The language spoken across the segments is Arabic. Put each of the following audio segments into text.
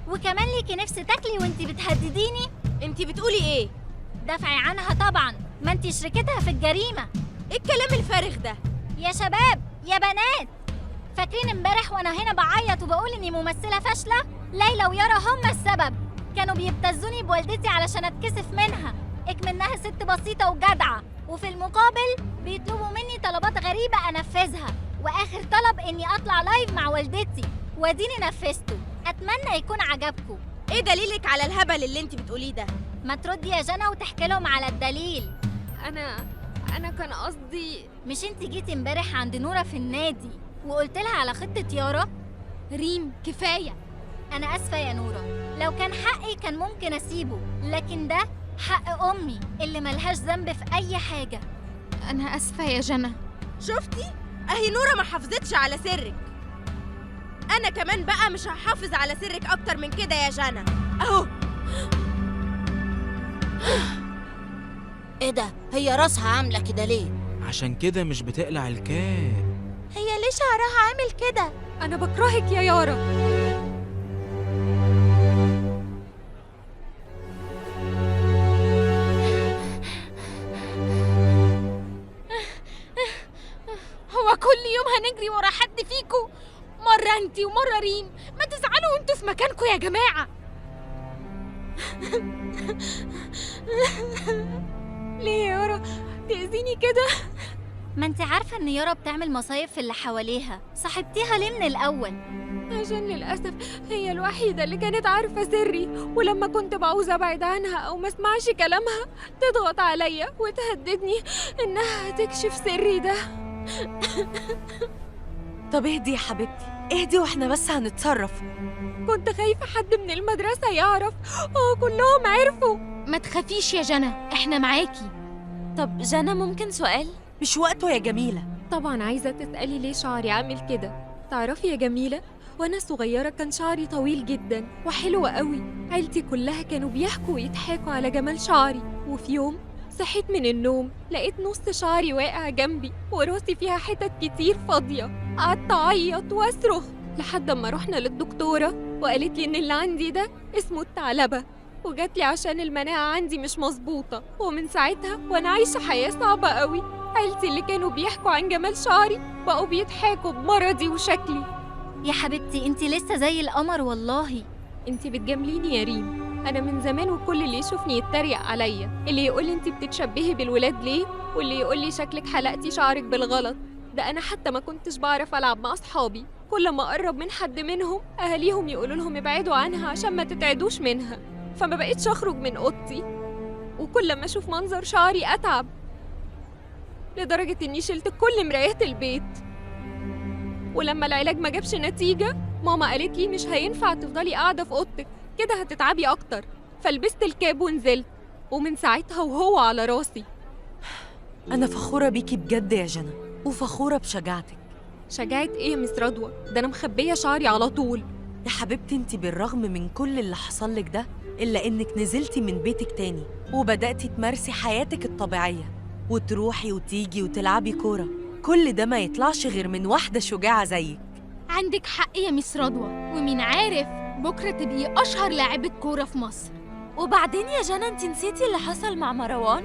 وكمان ليكي نفس تاكلي وانتي بتهدديني؟ انتي بتقولي ايه؟ دافعي عنها طبعا، ما انتي شريكتها في الجريمة. ايه الكلام الفارغ ده؟ يا شباب يا بنات، فاكرين امبارح وانا هنا بعيط وبقول اني ممثلة فاشلة؟ ليلى ويارا هما السبب، كانوا بيبتزوني بوالدتي علشان اتكسف منها، اكمنها ست بسيطة وجدعة، وفي المقابل بيطلبوا مني طلبات غريبة انفذها، واخر طلب اني اطلع لايف مع والدتي، واديني نفذته. اتمنى يكون عجبكم. ايه دليلك على الهبل اللي انتي بتقوليه ده؟ ما تردي يا جنى وتحكي لهم على الدليل. انا كان قصدي. مش انت جيتي امبارح عند نورة في النادي وقلت لها على خطة يارا؟ ريم كفاية. انا اسفة يا نورة، لو كان حقي كان ممكن اسيبه، لكن ده حق امي اللي ملهاش ذنب في اي حاجة. انا اسفة يا جنى. شفتي؟ اهي نورة ما حافظتش على سرك. انا كمان بقى مش هحافظ على سرك اكتر من كده يا جنى. اهو. ايه ده؟ هي راسها عاملة كده ليه؟ عشان كده مش بتقلع الكاب. هي ليه شعرها عامل كده؟ انا بكرهك يا يارا. هو كل يوم هنجري ورا حد فيكو؟ مرة انتي ومرة ريم، ما تزعلوا وانتوا في مكانكو يا جماعة. ليه يا يارا تأذيني كده؟ ما انت عارفة ان يارا بتعمل مصايب في اللي حواليها، صاحبتيها ليه من الاول؟ عشان للأسف هي الوحيدة اللي كانت عارفة سري، ولما كنت بعوز أبعد عنها أو ما اسمعش كلامها تضغط عليا وتهددني إنها هتكشف سري ده. طب اهدي يا حبيبتي، اهدي واحنا بس هنتصرف. كنت خايفة حد من المدرسة يعرف، كلهم عرفوا. ما تخافيش يا جنى، احنا معاكي. طب جنى ممكن سؤال؟ مش وقته يا جميلة. طبعا عايزة تسألي ليه شعري عامل كده. تعرفي يا جميلة، وأنا صغيرة كان شعري طويل جدا وحلو قوي، عيلتي كلها كانوا بيحكوا ويضحكوا على جمال شعري، وفي يوم صحيت من النوم لقيت نص شعري واقع جنبي وراسي فيها حتت كتير فاضية. قعدت أعيط وأصرخ لحد ما رحنا للدكتورة وقالت لي إن اللي عندي ده اسمه الثعلبة، وجات لي عشان المناعة عندي مش مظبوطة، ومن ساعتها وأنا عايشة حياة صعبة قوي. عيلتي اللي كانوا بيحكوا عن جمال شعري بقوا بيضحكوا بمرضي وشكلي. يا حبيبتي انت لسه زي القمر والله. انت بتجامليني يا ريم، انا من زمان وكل اللي يشوفني يتريق عليا، اللي يقول لي انت بتتشبهي بالولاد ليه، واللي يقول لي شكلك حلقتي شعرك بالغلط. ده انا حتى ما كنتش بعرف العب مع اصحابي، كل ما اقرب من حد منهم اهاليهم يقولوا لهم ابعدوا عنها عشان ما تتعدوش منها، فما بقيتش اخرج من اوضتي، وكل ما اشوف منظر شعري اتعب، لدرجة اني شلت كل مرايات البيت. ولما العلاج ما جابش نتيجة ماما قالت لي مش هينفع تفضلي قاعدة في اوضتك كده، هتتعبي اكتر، فلبست الكاب ونزلت، ومن ساعتها وهو على راسي. أنا فخورة بيكي بجد يا جنى، وفخورة بشجاعتك. شجاعة ايه يا مس رضوى؟ ده انا مخبية شعري على طول. يا حبيبتي انتي بالرغم من كل اللي حصلك ده إلا إنك نزلتي من بيتك تاني وبدأتي تمارسي حياتك الطبيعية، وتروحي وتيجي وتلعبي كورة. كل ده ما يطلعش غير من واحدة شجاعة زيك. عندك حق يا مس رضوى، ومين عارف بكرة تبقي أشهر لاعبة كورة في مصر. وبعدين يا جنى انت نسيتي اللي حصل مع مروان؟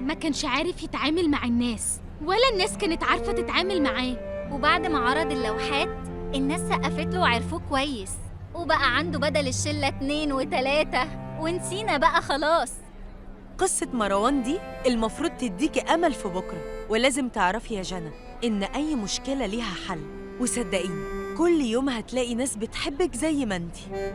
ما كانش عارف يتعامل مع الناس، ولا الناس كانت عارفة تتعامل معاه، وبعد ما عرض اللوحات الناس سقفت له وعرفوه كويس، وبقى عنده بدل الشلة 2 و3، ونسينا بقى خلاص. قصة مروان دي المفروض تديكي أمل في بكرة، ولازم تعرفي يا جنى إن أي مشكلة ليها حل، وصدقيني كل يوم هتلاقي ناس بتحبك زي ما انتي.